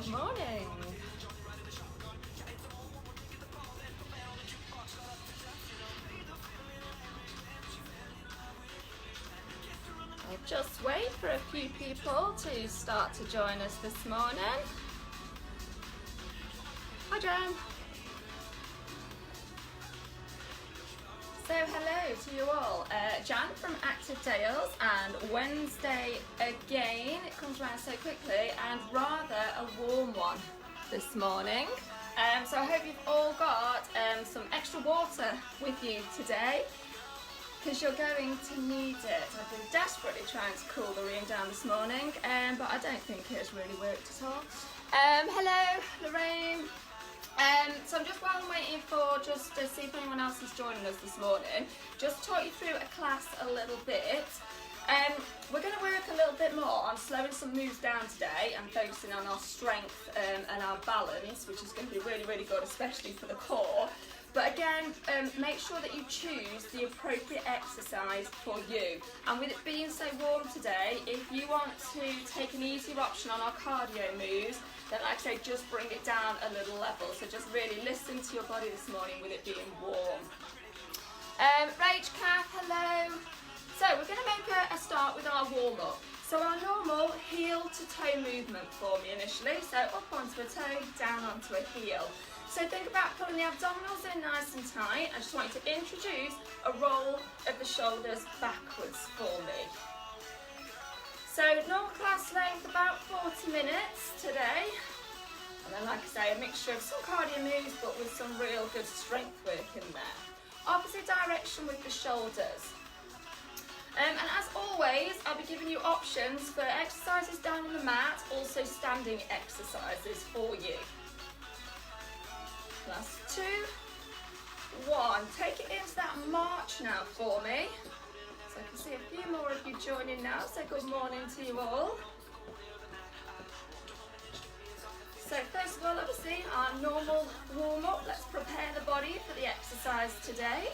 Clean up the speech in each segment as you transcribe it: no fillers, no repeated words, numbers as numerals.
Good morning. I'll just wait for a few people to start to join us this morning. Hi, Jen. So hello to you all. Jan from Active Dales, and Wednesday again. It comes around so quickly, and rather a warm one this morning. So I hope you've all got some extra water with you today, because you're going to need it. I've been desperately trying to cool the room down this morning, but I don't think it has really worked at all. Hello, Lorraine. So I'm just while I'm waiting for just to see if anyone else is joining us this morning, just talk you through a class a little bit. We're going to work a little bit more on slowing some moves down today and focusing on our strength and our balance, which is going to be really, really good, especially for the core. But again, make sure that you choose the appropriate exercise for you. And with it being so warm today, if you want to take an easier option on our cardio moves, then like I say, just bring it down a little level. So just really listen to your body this morning with it being warm. Rach, Kath, hello. So we're going to make a start with our warm-up. So our normal heel to toe movement for me initially. So up onto a toe, down onto a heel. So think about pulling the abdominals in nice and tight. I just want you to introduce a roll of the shoulders backwards for me. So normal class length, about 40 minutes today. And then like I say, a mixture of some cardio moves, but with some real good strength work in there. Opposite direction with the shoulders. And as always, I'll be giving you options for exercises down on the mat, also standing exercises for you. Plus 2, 1. Take it into that march now for me. So I can see a few more of you joining now, so good morning to you all. So first of all, obviously, our normal warm-up. Let's prepare the body for the exercise today.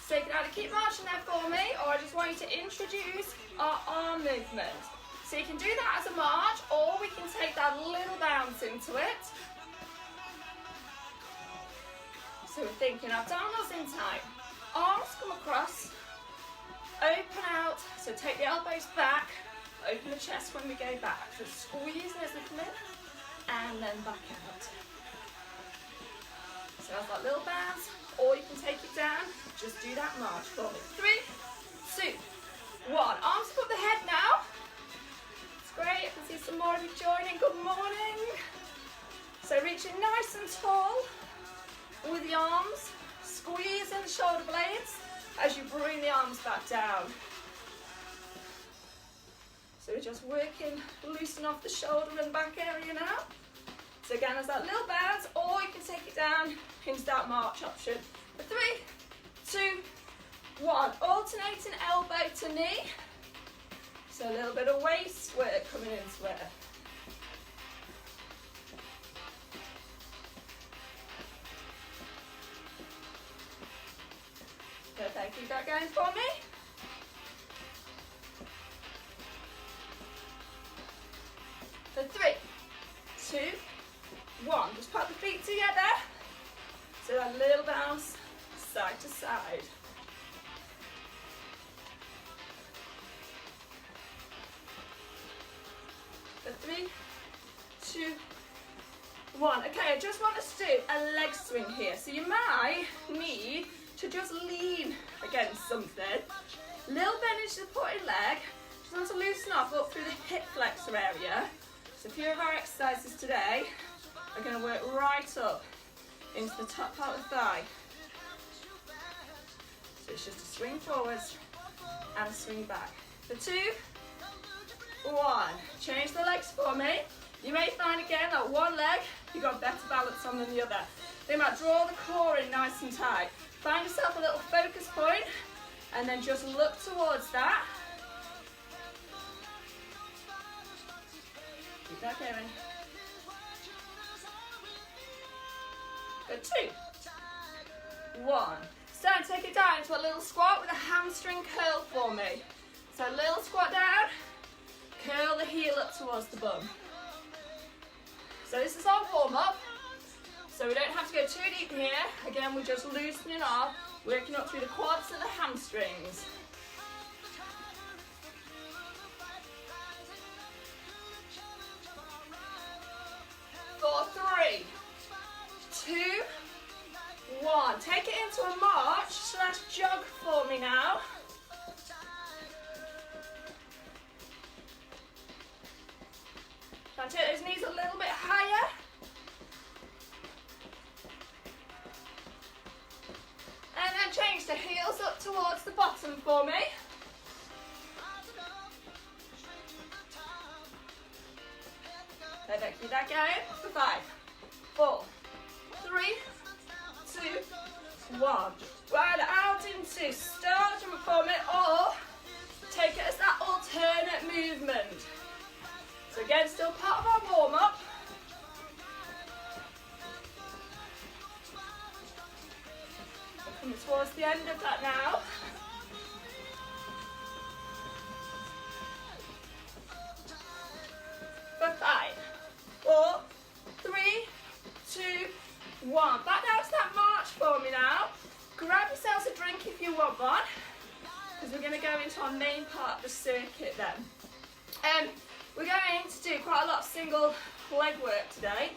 So you can either keep marching there for me, or I just want you to introduce our arm movement. So you can do that as a march, or we can take that little bounce into it. So we're thinking abdominals in tight, arms come across, open out, so take the elbows back, open the chest when we go back. So squeezing as we come in, and then back out. So that's that little bounce, or you can take it down, just do that march for me. 3, 2, 1. Arms above the head now. It's great, I can see some more of you joining. Good morning. So reaching nice and tall with the arms, squeezing the shoulder blades as you bring the arms back down. So we're just working, loosen off the shoulder and back area now. So again, there's that little bounce, or you can take it down into that march option. 3, 2, 1. Alternating elbow to knee. So a little bit of waist work coming into it. Perfect, keep that going for me. So 3, 2, 1. Just put the feet together. So that little bounce, side to side. So 3, 2, 1. Okay, I just want us to do a leg swing here. So you might need to just lean against something. Little bend into the putted leg. Just want to loosen up through the hip flexor area. So a few of our exercises today are going to work right up into the top part of the thigh. So it's just a swing forwards and a swing back. For 2, 1. Change the legs for me. You may find again that one leg you've got better balance on than the other. Think about draw the core in nice and tight. Find yourself a little focus point and then just look towards that. Keep that going. Go 2, 1. So take it down into a little squat with a hamstring curl for me. So a little squat down, curl the heel up towards the bum. So this is our warm-up. So we don't have to go too deep here. Again, we're just loosening off, working up through the quads and the hamstrings. For 3, 2, 1. Take it into a march / jog for me now. Now take those knees a little bit higher. And then change the heels up towards the bottom for me. Perfect, keep that going. For 5, 4, 3, 2, 1. Right out into star jump for me, or take it as that alternate movement. So again, still part of our warm-up. Coming towards the end of that now. For 5, 4, 3, 2, 1. Back down to that march for me now. Grab yourselves a drink if you want one, because we're going to go into our main part of the circuit then. We're going to do quite a lot of single leg work today.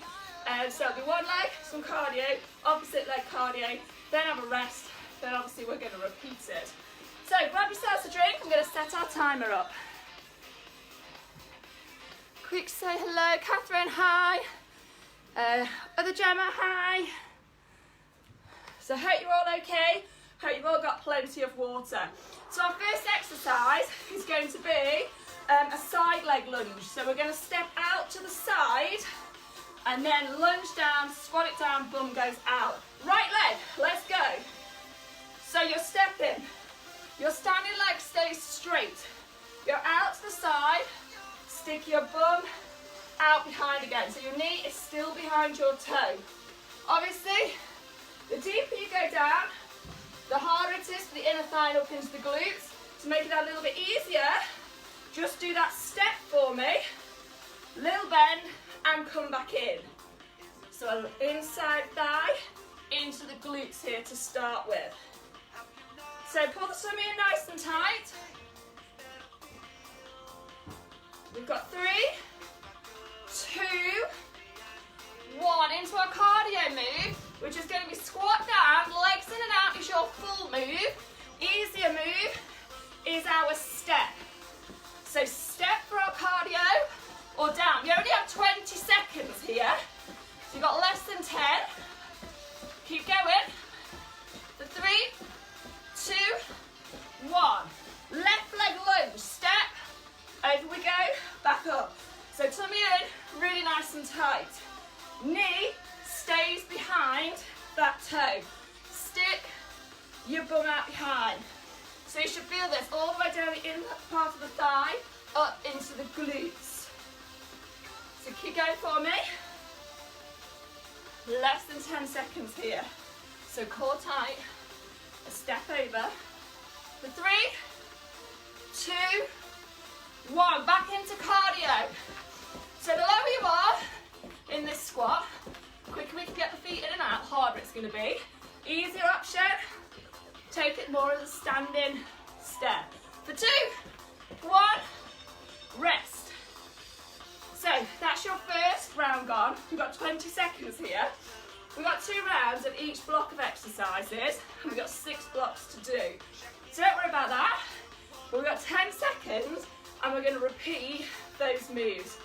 So it'll be one leg, some cardio, opposite leg cardio, then have a rest, then obviously we're going to repeat it. So grab yourselves a drink, I'm going to set our timer up. Quick say hello, Catherine, hi. Other Gemma, hi. So hope you're all okay, hope you've all got plenty of water. So our first exercise is going to be a side leg lunge. So we're going to step out to the side and then lunge down, squat it down, bum goes out. Right leg, let's go. So you're stepping, your standing leg stays straight. You're out to the side, stick your bum out behind again. So your knee is still behind your toe. Obviously, the deeper you go down, the harder it is for the inner thigh up into the glutes. To make it a little bit easier, just do that step for me, little bend and come back in. So inside thigh, into the glutes here to start with. So pull the tummy in nice and tight. We've got 3, 2, 1. Into our cardio move, which is going to be squat down, legs in and out is your full move. Easier move is our step. So step for our cardio or down. You only have 20 seconds here. So you've got less than 10. Keep going. For 3, 2, 1. Left leg lunge. Step. Over we go. Back up. So tummy in, really nice and tight. Knee stays behind that toe. Stick your bum out behind. So you should feel this all the way down the inner part of the thigh, up into the glutes. So keep going for me. Less than 10 seconds here. So core tight, a step over. For 3, 2, 1. Back into cardio. So the lower you are in this squat, quicker we can get the feet in and out, harder it's going to be. Easier option. Take it more as a standing step. For 2, 1, rest. So that's your first round gone. We've got 20 seconds here. We've got 2 rounds of each block of exercises, and we've got 6 blocks to do. So don't worry about that. But we've got 10 seconds, and we're going to repeat those moves.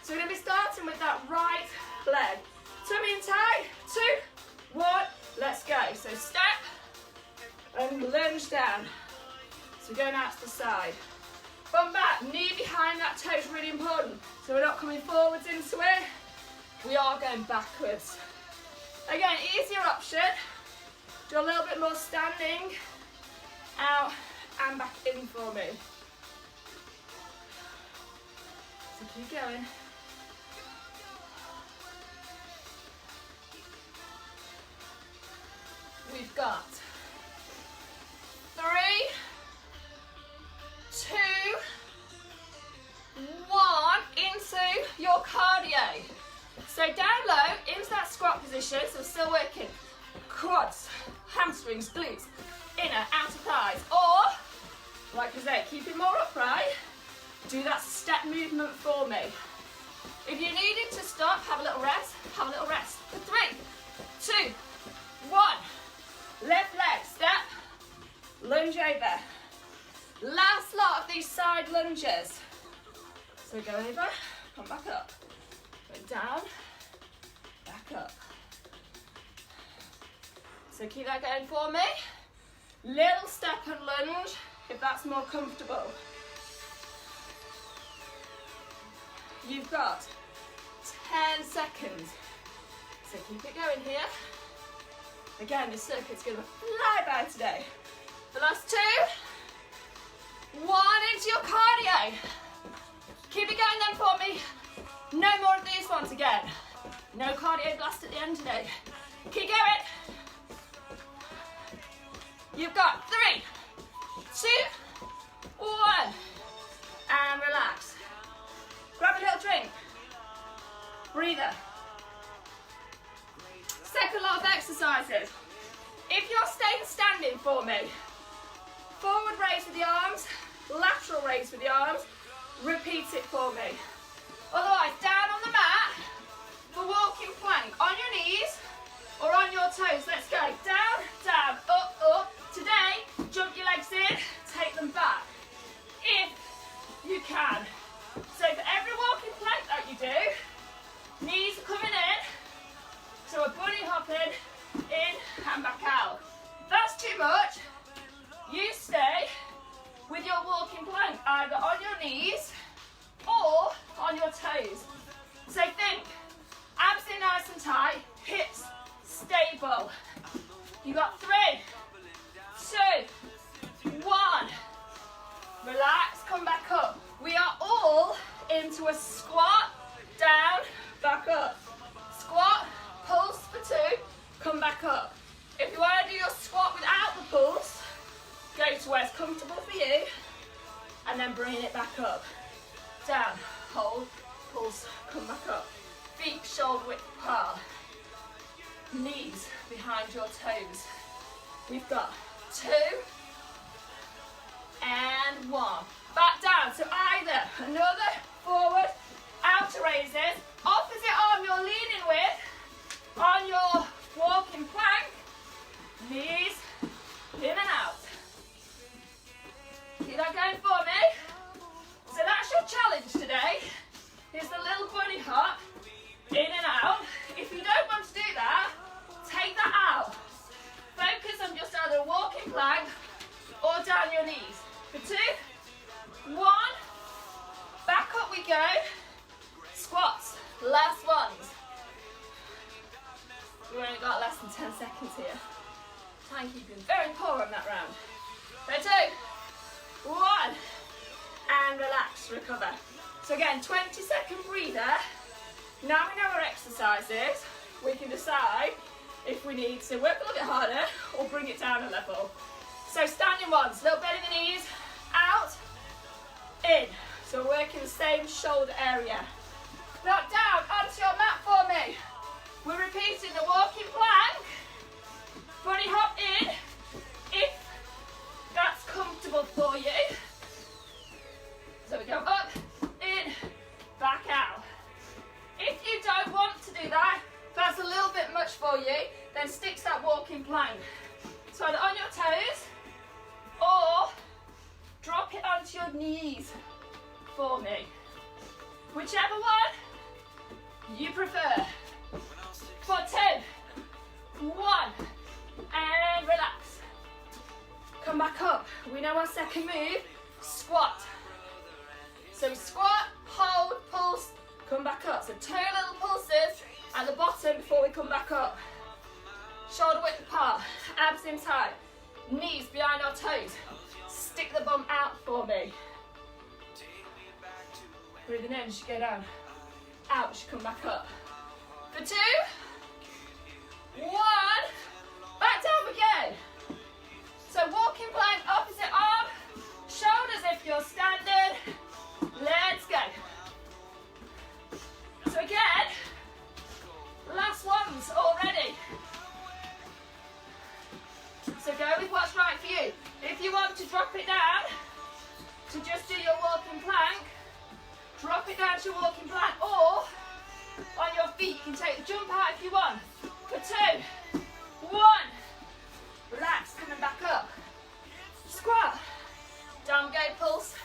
So we're going to be starting with that right leg. Tummy in tight. 2, 1, let's go. So step and lunge down. So going out to the side. Bum back, knee behind that toe is really important. So we're not coming forwards into it, we are going backwards. Again, easier option. Do a little bit more standing, out and back in for me. So keep going. We've got 3, 2, 1. position, so we're still working quads, hamstrings, glutes, inner, outer thighs, or, like I say, keep it more upright, do that step movement for me. If you needed to stop, have a little rest, have a little rest. For 3, 2, 1, left leg, step, lunge over. Last lot of these side lunges. So go over, come back up, go down, back up. So keep that going for me. Little step and lunge, if that's more comfortable. You've got 10 seconds. So keep it going here. Again, this circuit's going to fly by today. The last 2. 1 into your cardio. Keep it going then for me. No more of these ones again. No cardio blast at the end today. Keep going. You've got 3, 2, 1. And relax. Grab a little drink. Breather. Second lot of exercises. If you're staying standing for me, forward raise with the arms, lateral raise with the arms, repeat it for me. Otherwise, down on the mat for walking plank, on your knees or on your toes. Let's go. Down, down, up, up. Today, jump your legs in, take them back, if you can. So for every walking plank that you do, knees are coming in, so we're bunny hopping, in and back out. If that's too much, you stay with your walking plank, either on your knees or on your toes. So think, abs in nice and tight, hips stable. You got 3, 2, 1. Relax, come back up. We are all into a squat, down, back up. Squat, pulse for 2, come back up. If you want to do your squat without the pulse, go to where it's comfortable for you, and then bring it back up. Down, hold, pulse, come back up. Feet shoulder width apart. Knees behind your toes. We've got 2 and 1. Back down, so either another forward, outer raises, opposite arm you're leaning with, on your walking plank, knees in and out. Keep that going for me. So that's your challenge today, is the little bunny hop, in and out. If you don't want to do that, take that out. Focus on just either a walking plank or down your knees. For 2, 1, back up we go. Squats, last ones. We've only got less than 10 seconds here. Timekeeping very poor on that round. For 2, 1, and relax, recover. So again, 20-second breather. Now we know our exercises, we can decide if we need to work a little bit harder or bring it down a level. So standing ones, little bend in the knees, out, in. So we're working the same shoulder area. Now down onto your mat for me. We're repeating the walking plank, bunny hop in, if that's comfortable for you. So we go up, in, back out. If you don't want to do that, if that's a little bit much for you, then stick to that walking plank. So either on your toes, or drop it onto your knees for me. Whichever one you prefer. For 2, 1, and relax. Come back up. We know our second move, squat. So squat, hold, pulse, come back up. So 2 little pulses at the bottom before we come back up. Shoulder width apart, abs in tight, knees behind our toes. Stick the bum out for me. Breathing in, should go down. Out, should come back up. For 2, 1, back down we go. So walking plank, opposite arm, shoulders if you're standing. Let's go. So again, last ones already. So go with what's right for you. If you want to drop it down to just do your walking plank, drop it down to your walking plank, or on your feet, you can take the jump out if you want. For 2, 1, relax, coming back up. Squat, down, go, pulse,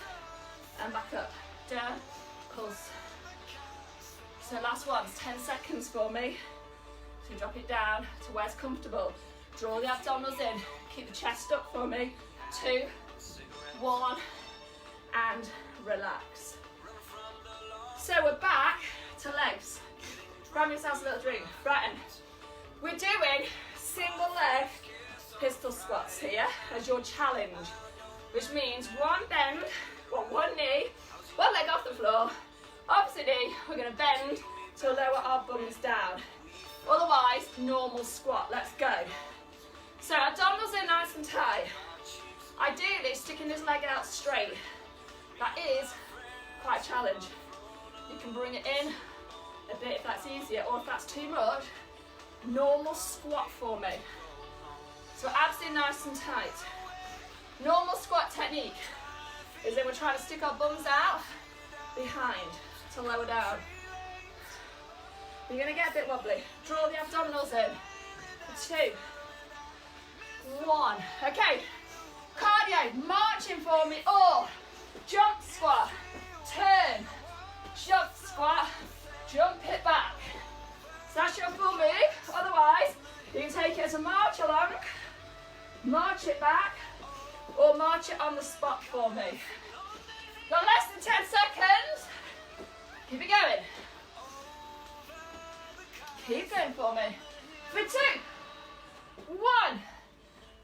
and back up. Down, pulse. So last one's 10 seconds for me. So drop it down to where it's comfortable. Draw the abdominals in. Keep the chest up for me. 2, 1, and relax. So we're back to legs. Grab yourselves a little drink. Right, we're doing single leg pistol squats here as your challenge, which means one bend, one knee, one leg off the floor, opposite knee, we're going to bend to lower our bums down. Otherwise, normal squat. Let's go. So abdominals in nice and tight. Ideally, sticking this leg out straight. That is quite a challenge. You can bring it in a bit if that's easier, or if that's too much, normal squat for me. So abs in nice and tight. Normal squat technique is that we're trying to stick our bums out behind to lower down. You're going to get a bit wobbly. Draw the abdominals in. 2, 1. Okay, cardio, marching for me, or jump squat, turn, jump squat, jump it back. So that's your full move. Otherwise, you can take it as a march along, march it back, or march it on the spot for me. Got less than 10 seconds. Keep it going. Keep going for me. For 2, 1.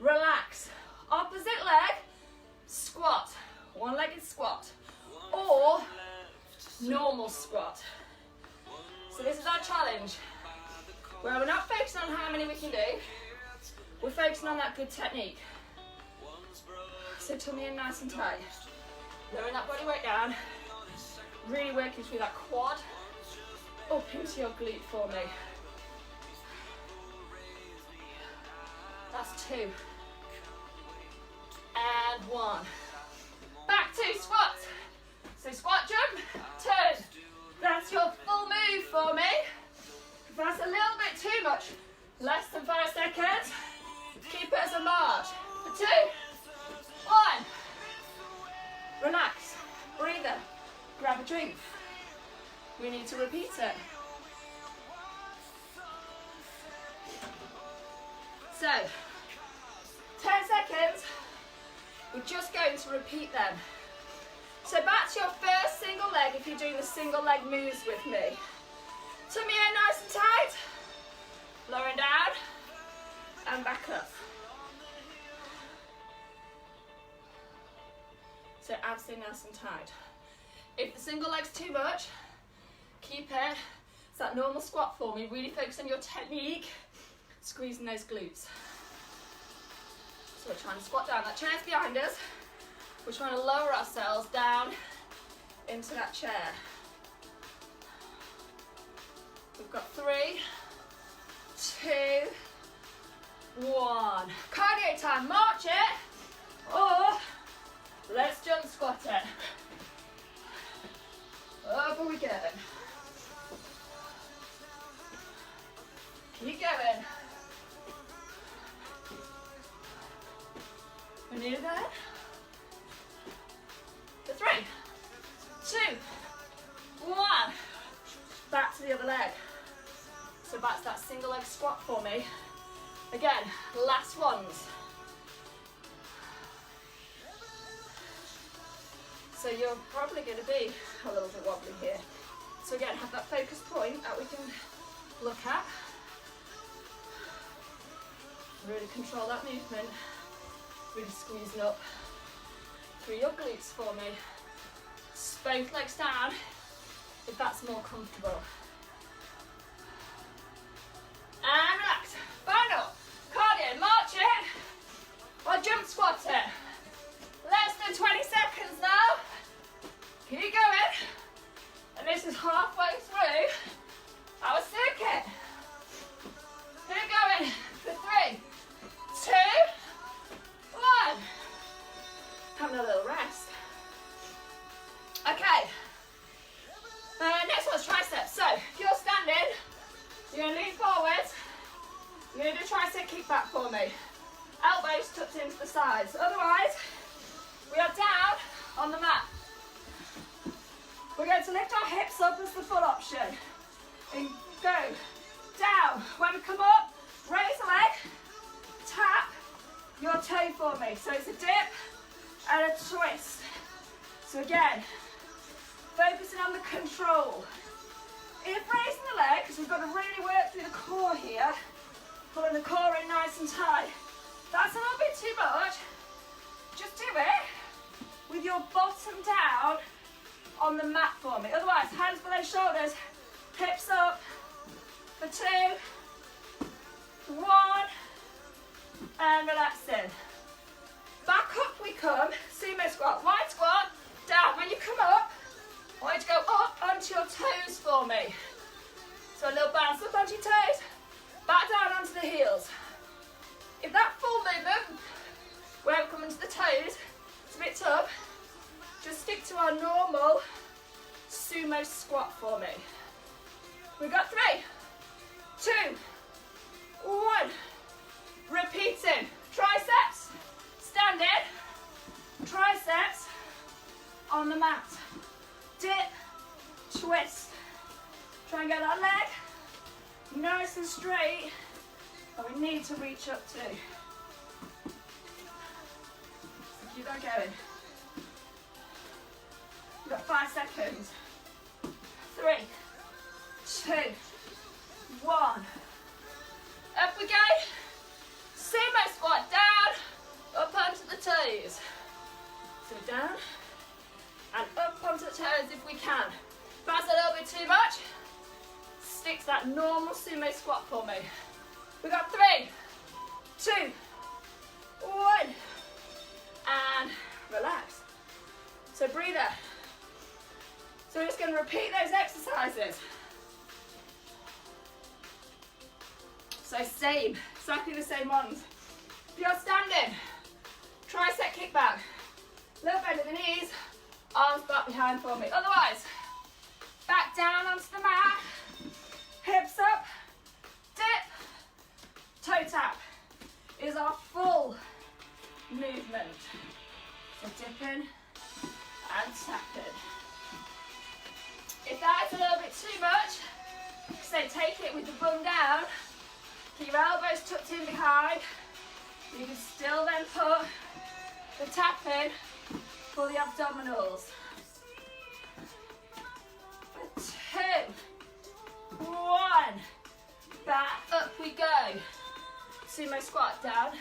Relax. Opposite leg, squat. One-legged squat. Or normal squat. So this is our challenge, where we're not focusing on how many we can do. We're focusing on that good technique. So tummy in nice and tight. Lowering that body weight down. Really working through that quad up into your glute for me. That's 2. And 1. Back to squat. So squat, jump, turn. That's your full move for me. If that's a little bit too much, less than 5 seconds, keep it as a march. For 2, 1. Relax, breather, grab a drink. We need to repeat it. So, 10 seconds, we're just going to repeat them. So back to your first single leg if you're doing the single leg moves with me. Tummy in nice and tight, lowering down, and back up. So abs in nice and tight. If the single leg's too much, keep it. It's that normal squat for me. Really focus on your technique, squeezing those glutes. So we're trying to squat down. That chair's behind us. We're trying to lower ourselves down into that chair. We've got 3, 2, 1. Cardio time. March it, or let's jump squat it. Over we go. Keep going. We're nearly there. For 3, 2, 1. Back to the other leg. So back to that single leg squat for me. Again, last ones. So you're probably going to be a little bit wobbly here. So again, have that focus point that we can look at. Really control that movement. Really squeezing up through your glutes for me. Both legs down if that's more comfortable. And relax. Final. Cardio. March it. Or jump squat it. Less than 20 seconds now. Keep going. And this is halfway through our circuit. Keep going. For 3, 2, me. Elbows tucked into the sides. Otherwise, we are down on the mat. We're going to lift our hips up as the full option. And go down. When we come up, raise a leg, tap your toe for me. So it's a dip and a twist. So again, focusing on the control. If raising the leg, because we've got to really work through the core here, pulling the core in nice and tight. That's a little bit too much. Just do it with your bottom down on the mat for me. Otherwise, hands below shoulders, hips up for 2, 1, and relaxing. Back up we come, sumo squat, wide squat, down. When you come up, I want you to go up onto your toes for me. So a little bounce up onto your toes, back down onto the heels. If that full movement, where we come into the toes, it's a bit tough, just stick to our normal sumo squat for me. We got 3, 2, 1. Repeating. Triceps, standing, triceps on the mat. Dip, twist. Try and get that leg nice and straight, and we need to reach up to. So keep that going. You've got 5 seconds. 3, 2, 1. Up we go. Sumo squat, down, up onto the toes. So down and up onto the toes if we can. If that's a little bit too much, stick to that normal sumo squat for me. We got 3, 2, 1, and relax. So breather. So we're just going to repeat those exercises. So same, exactly the same ones. If you're standing, tricep kick back. Little bend at the knees, arms back behind for me. Otherwise, back down onto the mat, hips up, dip, toe tap is our full movement. So dipping and tapping. If that is a little bit too much, so take it with the bum down. Keep your elbows tucked in behind. You can still then put the tap in for the abdominals. For 2, 1. Back up we go. Sumo squat down.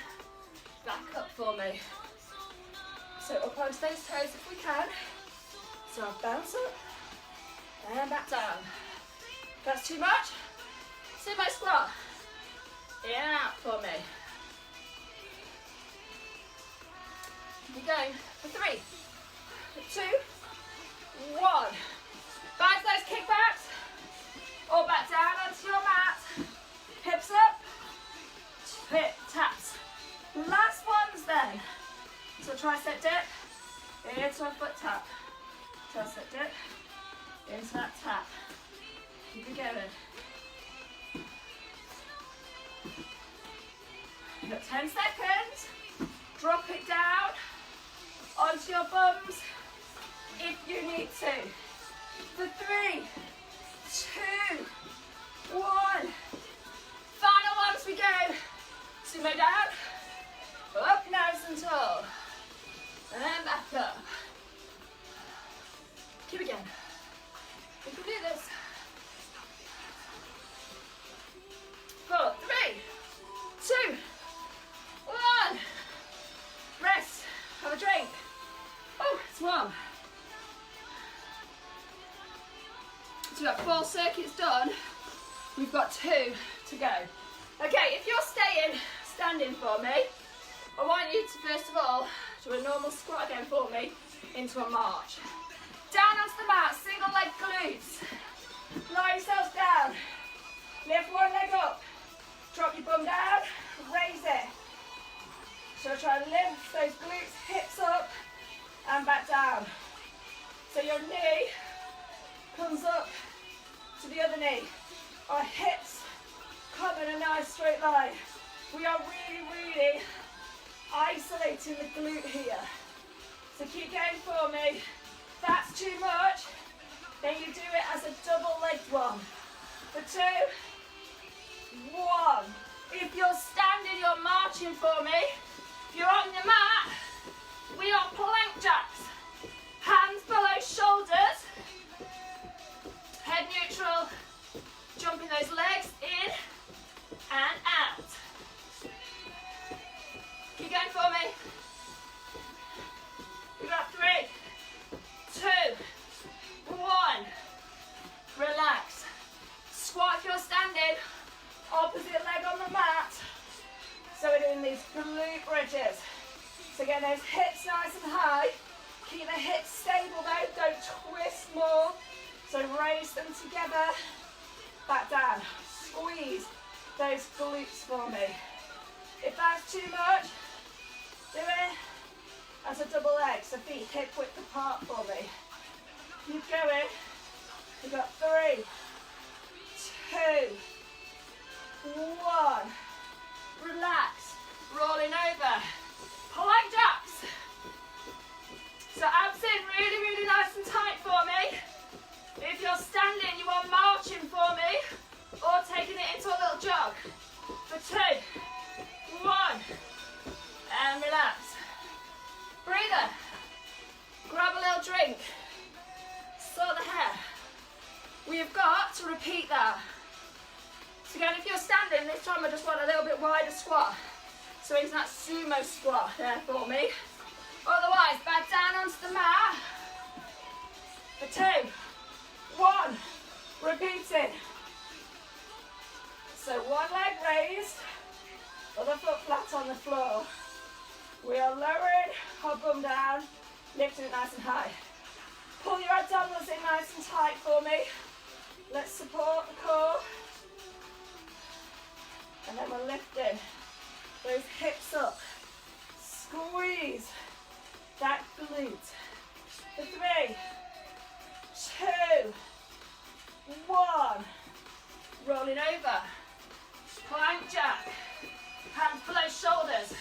Back up for me. So up onto those toes if we can. So I'll bounce up and back down. If that's too much, sumo squat. In and out for me. Keep going for 3, 2, 1. Back those kickbacks. Or back down onto your mat. Hips up. Hip taps. Last ones then. So tricep dip into a foot tap. Tricep dip into that tap. Keep it going. You've got 10 seconds. Drop it down onto your bums if you need to. For 3, 2, 1. Final one as we go. Sumo down. Up nice and tall. And back up. Keep again. We can do this. 4, 3, 2, 1. Rest. Have a drink. Oh, it's warm. So we've got 4 circuits done. We've got 2 to go. Okay, if you're standing for me, I want you to first of all do a normal squat again for me into a march. Down onto the mat, single leg glutes. Lie yourselves down. Lift one leg up. Drop your bum down. Raise it. So try and lift those glutes, hips up and back down. So your knee comes up to the other knee. Our hips come in a nice straight line. We are really, really isolating the glute here. So keep going for me. If that's too much, then you do it as a double-legged one. For 2, 1. If you're standing, you're marching for me. If you're on your mat, we are plank jacks. Hands below shoulders. Head neutral. Jumping those legs in and out. Keep going for me. We've got 3, 2, 1. Relax. Squat if you're standing. Opposite leg on the mat. So we're doing these glute bridges. So get those hips nice and high. Keep the hips stable though. Don't twist more. So raise them together. Back down. Squeeze those glutes for me. If that's too much, do it as a double leg. So feet hip width apart for me. Keep going. We've got 3, 2, 1. Relax. Rolling over. Plank jacks. So abs in really, really nice and tight for me. If you're standing, you are marching for me or taking it into a little jog. For 2, 1. And relax. Breather. Grab a little drink. Sort the hair. We have got to repeat that. So again, if you're standing, this time I just want a little bit wider squat. So into that sumo squat there for me. Otherwise, back down onto the mat. For 2, 1. Repeating. So one leg raised, other foot flat on the floor. We are lowering our bum down, lifting it nice and high. Pull your abdominals in nice and tight for me. Let's support the core. And then we're lifting those hips up. Squeeze that glute. For 3, 2, 1. Rolling over. Plank jack. Hands below shoulders.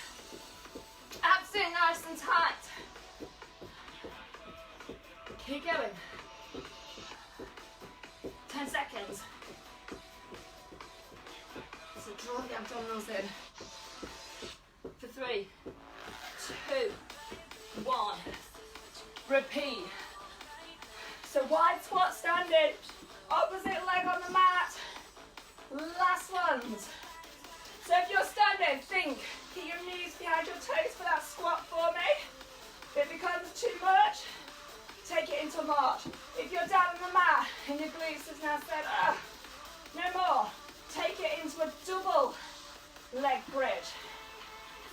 Abs in nice and tight. Keep going. 10 seconds. So draw the abdominals in. For 3, 2, 1. Repeat. So wide squat standing. Opposite leg on the mat. Last ones. So if you're standing, think. Keep your knees behind your toes for that squat for me. If it becomes too much, take it into a march. If you're down on the mat and your glutes has now said, no more, take it into a double leg bridge.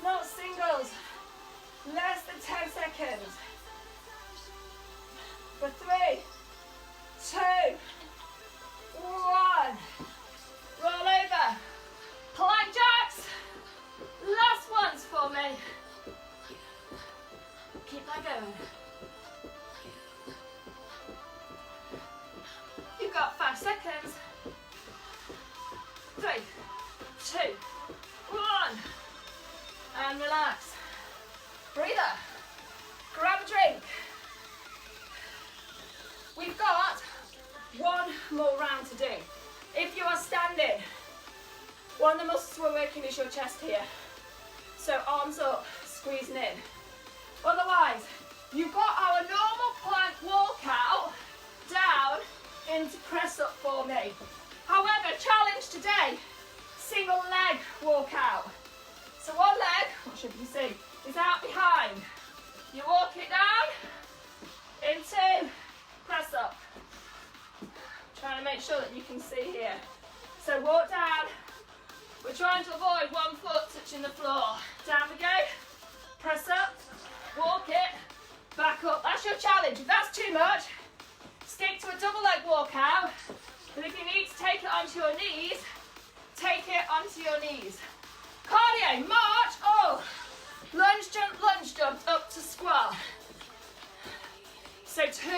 Not singles. Less than 10 seconds. For 3, 2, 1. Roll over. Plank jacks. Last ones for me. Keep that going. You've got 5 seconds. 3, 2, 1. And relax. Breather. Grab a drink. We've got one more round to do. If you are standing, one of the muscles we're working is your chest here. So arms up, squeezing in. Otherwise, you've got our normal plank walkout down into press up for me. However, challenge today, single leg walkout. So one leg, not sure if you can see, is out behind. You walk it down into press up. Trying to make sure that you can see here. So walk down. We're trying to avoid one foot touching the floor. Down we go. Press up. Walk it. Back up. That's your challenge. If that's too much, stick to a double leg walkout. But if you need to take it onto your knees, take it onto your knees. Cardio. March. Oh. Lunge jump up to squat. So 2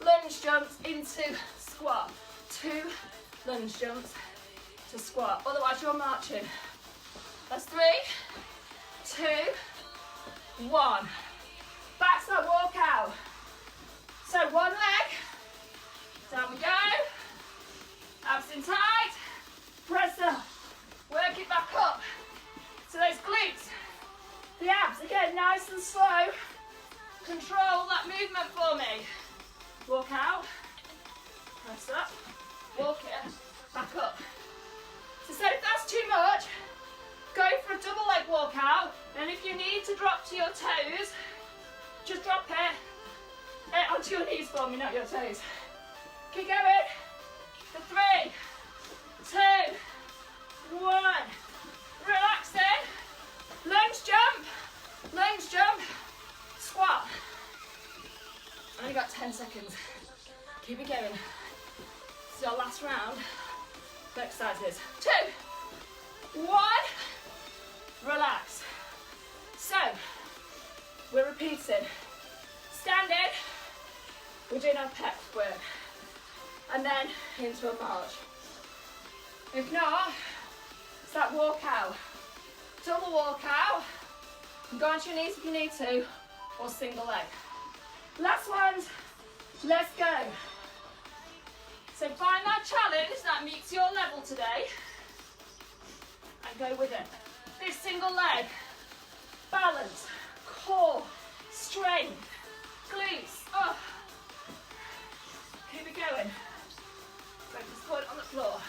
lunge jumps into squat. 2 lunge jumps to squat. Otherwise you're marching. That's 3, 2, 1. Back to that walkout. So one leg, down we go. Abs in tight, press up, work it back up. So those glutes, the abs, again, nice and slow. Control that movement for me. Walk out, press up, walk it, back up. So say if that's too much, go for a double leg walkout, and if you need to drop to your toes, just drop it onto your knees for me, not your toes. Keep going. For 3, 2, 1. Relax in. Lunge jump, squat. Only got 10 seconds. Keep it going. This is our last round of exercises. 2, 1. Relax. So, we're repeating. Standing, we're doing our pec work. And then into a march. If not, it's that walkout. Double walkout. Go onto your knees if you need to, or single leg. Last ones, let's go. So find that challenge that meets your level today, and go with it. This single leg, balance, core, strength, glutes. Oh. Keep it going. Focus point on the floor.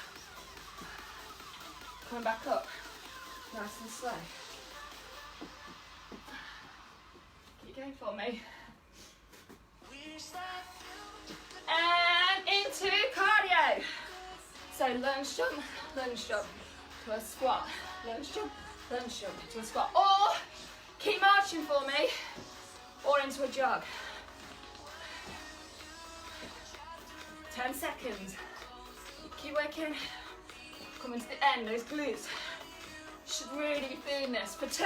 Coming back up, nice and slow. Keep going for me. And into cardio. So lunge jump to a squat. Lunge jump to a squat. Or keep marching for me, or into a jog. 10 seconds. Keep working. Coming to the end, those glutes should really be feeling this. For 2,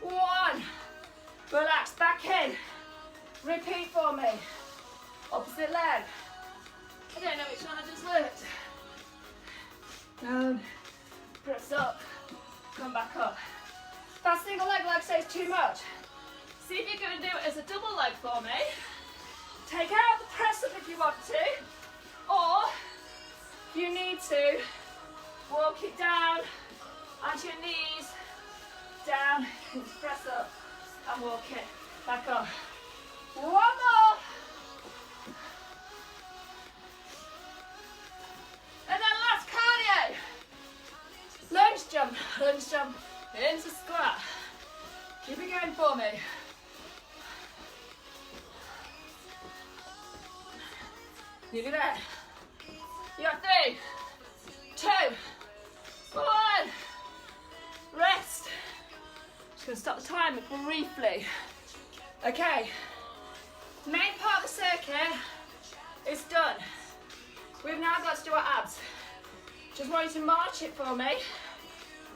1. Relax, back in. Repeat for me. Opposite leg. I don't know which one I just worked. Down, press up, come back up. That single leg, like I say, is too much. See if you can do it as a double leg for me. Take out the press up if you want to, or you need to walk it down onto your knees, down, press up, and walk it back up. One more. And then last cardio. Lunge jump, into squat. Keep it going for me. Nearly there. You got 3, 2, 1. Rest. Just going to stop the timer briefly. Okay. Main part of the circuit is done. We've now got to do our abs. Just want you to march it for me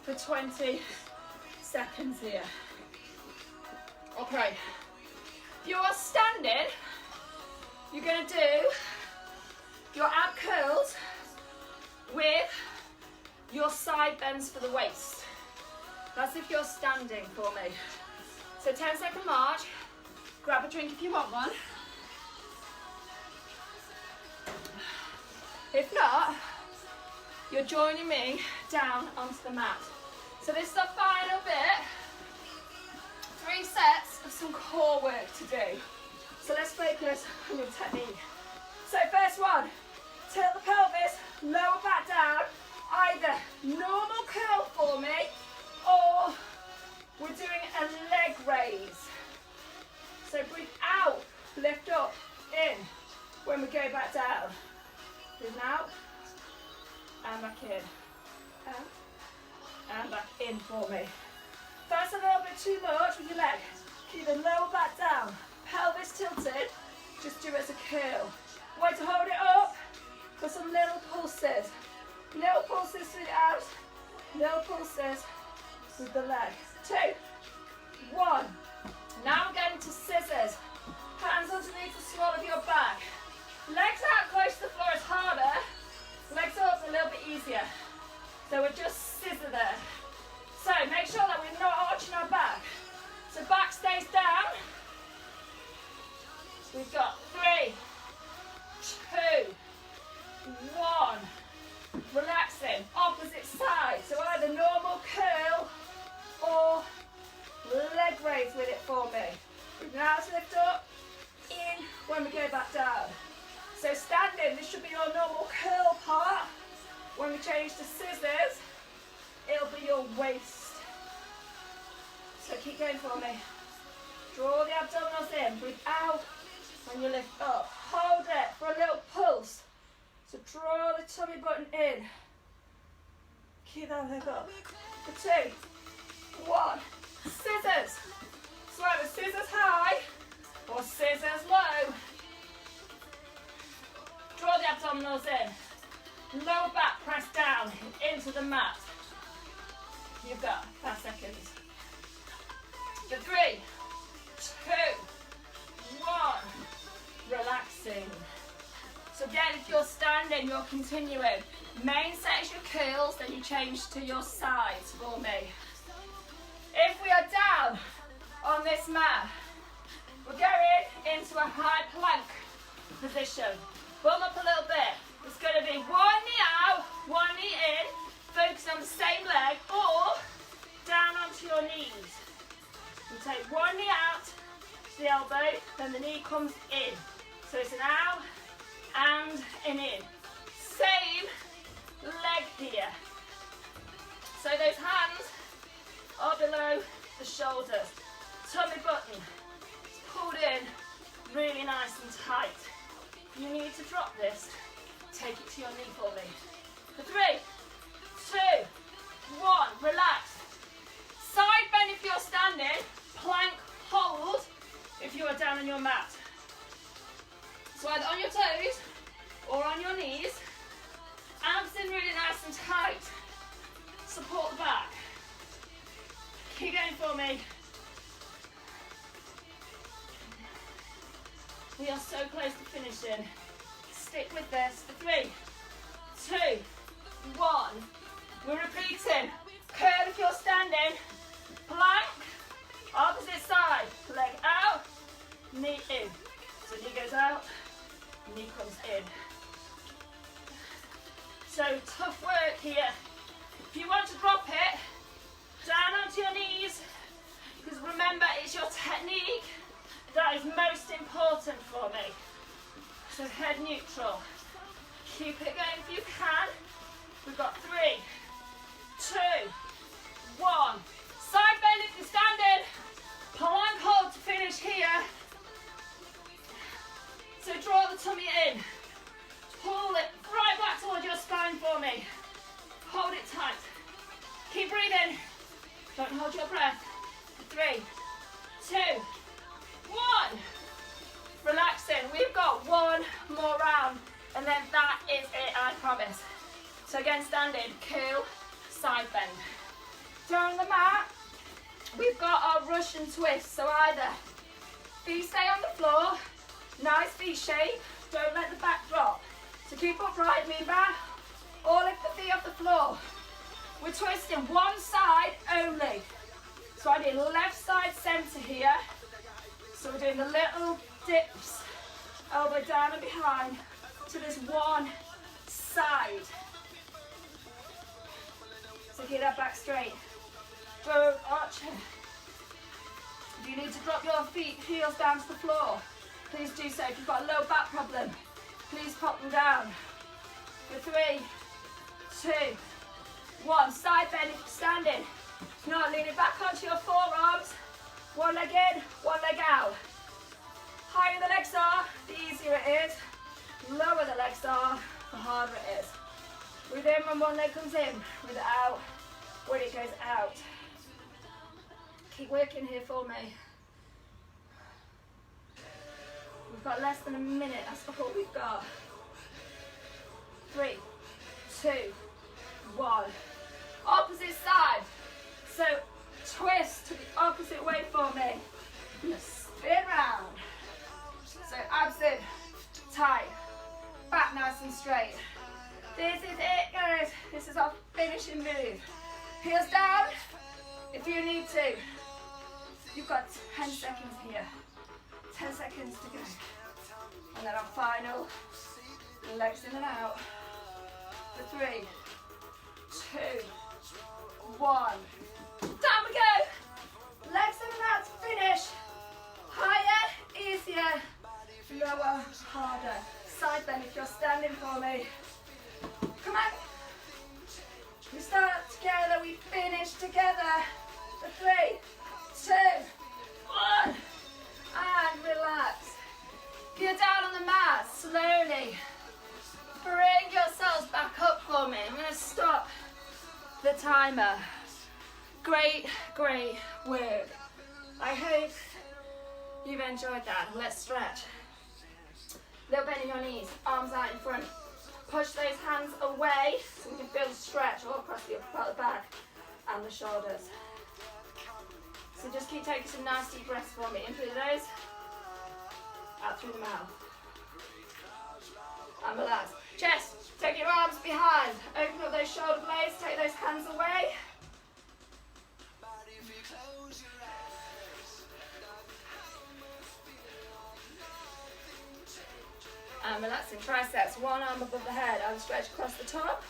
for 20 seconds here. Okay. If you're standing, you're going to do your ab curls with your side bends for the waist. That's if you're standing for me. So 10-second march. Grab a drink if you want one. If not, you're joining me down onto the mat. So this is the final bit. 3 sets of some core work to do. So let's focus on your technique. So first one, tilt the pelvis, lower back down. Either normal curl for me, or we're doing a leg raise. So breathe out, lift up, in, when we go back down. Breathe out, and back in, out, and back in for me. That's a little bit too much with your leg. Keep the lower back down, pelvis tilted, just do it as a curl. Way to hold it up for some little pulses. Little pulses through the abs, little pulses with the leg. 2, 1. Now we're going to scissors. Hands underneath the small of your back. Legs out close to the floor is harder. Legs up a little bit easier. So we're just scissor there. So make sure that we're not arching our back. So back stays down. We've got 3, 2, 1. Relaxing. Opposite side. So either normal curl or leg raise with it for me. Now to lift up, in when we go back down. So standing, this should be your normal curl part. When we change to scissors, it'll be your waist. So keep going for me. Draw the abdominals in, breathe out when you lift up. Hold it for a little pulse. So draw the tummy button in. Keep that leg up. For 2, 1, scissors. So either scissors high or scissors low. Draw the abdominals in. Lower back press down into the mat. You've got 5 seconds. For 3, 2, 1. Relaxing. So again, if you're standing, you're continuing. Main set is your curls, then you change to your sides for me. If we are down on this mat, we're going into a high plank position. Bum up a little bit. It's going to be 1 knee out, 1 knee in. Focus on the same leg or down onto your knees. You take 1 knee out to the elbow, then the knee comes in. So it's an out and an in. Same leg here. So those hands are below the shoulders. Tummy button is pulled in really nice and tight. If you need to drop this, take it to your knee for me. For 3, 2, 1, relax. Side bend if you're standing, plank hold if you are down on your mat. So either on your toes or on your knees. Abs in really nice and tight. Support the back. Keep going for me. We are so close to finishing. Stick with this for 3, 2, 1. We're repeating. Curl if you're standing. Plank. Opposite side. Leg out. Knee in. So knee goes out. Knee comes in. So tough work here. If you want to drop it, down onto your knees. Because remember, it's your technique that is most important for me. So head neutral. Keep it going if you can. We've got 3, 2, 1. Side bend if you're standing. Plank hold to finish here. So draw the tummy in. Pull it right back towards your spine for me. Hold it tight. Keep breathing. Don't hold your breath. 3, 2, 1. Relaxing. We've got 1 more round and then that is it, I promise. So again, standing, curl, side bend. Down the mat, we've got our Russian twist. So either feet stay on the floor, nice V shape, don't let the back drop. So keep upright, lean back, or lift the feet off the floor. We're twisting one side only. So I did left side center here. So we're doing the little dips, elbow down and behind to this one side. So get that back straight. Go arching. If you need to drop your feet, heels down to the floor, please do so. If you've got a low back problem, please pop them down. For 3, 2, 1. Side bend if you're standing. If not, lean it back onto your forearms. One leg in, one leg out. Higher the legs are, the easier it is. Lower the legs are, the harder it is. Breathe in when one leg comes in. Breathe it out when it goes out. Keep working here for me. We've got less than a minute, that's all we've got. 3, 2, 1. Opposite side. So twist to the opposite way for me. Spin round. So abs in, tight, back nice and straight. This is it, guys. This is our finishing move. Heels down, If you need to, you've got 10 seconds here. 10 seconds to go. And then our final, legs in and out. For 3, 2, 1. Down we go. Legs in and out to finish. Higher, easier. Lower, harder. Side bend if you're standing for me. Come on. We start together, we finish together. For 3, 2, 1. And relax. If you're down on the mat, slowly bring yourselves back up for me. I'm going to stop the timer. Great, great work. I hope you've enjoyed that. Let's stretch. Little bend in your knees, arms out in front. Push those hands away so we can feel the stretch all across the upper part of the back and the shoulders. So just keep taking some nice deep breaths for me. In through the nose, out through the mouth. And relax. Chest, take your arms behind. Open up those shoulder blades, take those hands away. And relaxing triceps, one arm above the head, either stretch across the top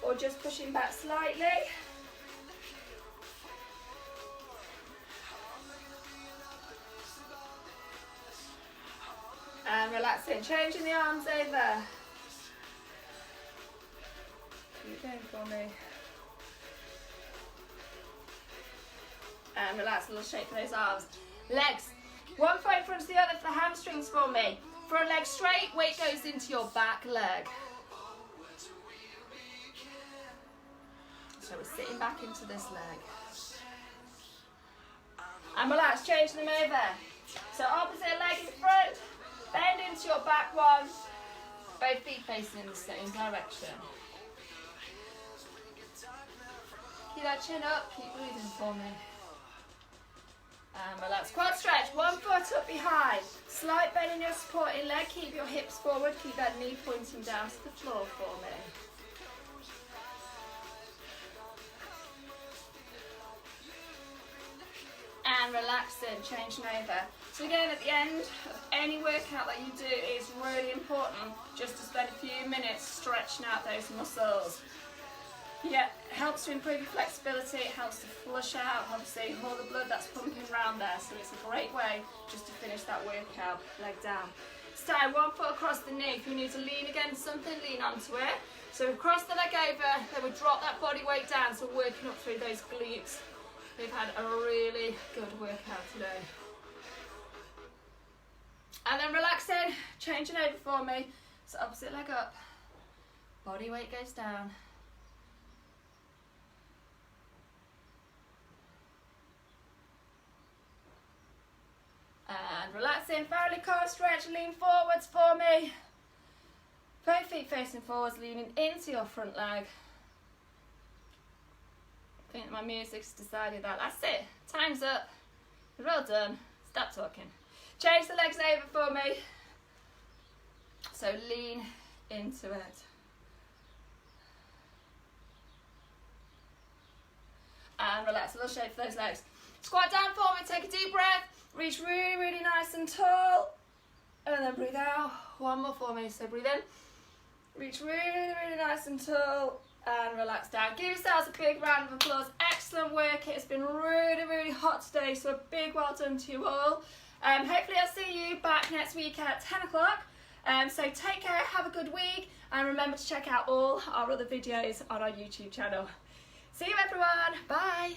or just pushing back slightly. And relaxing, changing the arms over. Keep going for me. And relax, a little shake for those arms. Legs, one foot in front of the other for the hamstrings for me. Front leg straight, weight goes into your back leg. So we're sitting back into this leg. And relax, changing them over. So opposite leg in front, bend into your back one. Both feet facing in the same direction. Keep that chin up, keep breathing for me. And relax, quad stretch, one foot up behind. Slight bend in your supporting leg, keep your hips forward, keep that knee pointing down to the floor for me. And relaxing, changing over. So again, at the end of any workout that you do, it's really important just to spend a few minutes stretching out those muscles. Yeah, it helps to improve your flexibility, it helps to flush out, obviously, all the blood that's pumping around there, so it's a great way just to finish that workout, leg down. Stay one foot across the knee. If you need to lean against something, lean onto it. So we cross the leg over, then we drop that body weight down, so working up through those glutes. We've had a really good workout today. And then relaxing, changing over for me. So opposite leg up, body weight goes down. And relaxing, Farrelly core stretch, lean forwards for me. Both feet facing forwards, leaning into your front leg. I think my music's decided that. That's it, time's up. We're all done, stop talking. Change the legs over for me. So lean into it. And relax, a little shake for those legs. Squat down for me, take a deep breath. Reach really, really nice and tall. And then breathe out. One more for me, so breathe in. Reach really, really nice and tall. And relax down. Give yourselves a big round of applause. Excellent work. It's been really, really hot today, so a big well done to you all. Hopefully I'll see you back next week at 10 o'clock. So take care, have a good week, and remember to check out all our other videos on our YouTube channel. See you everyone, bye.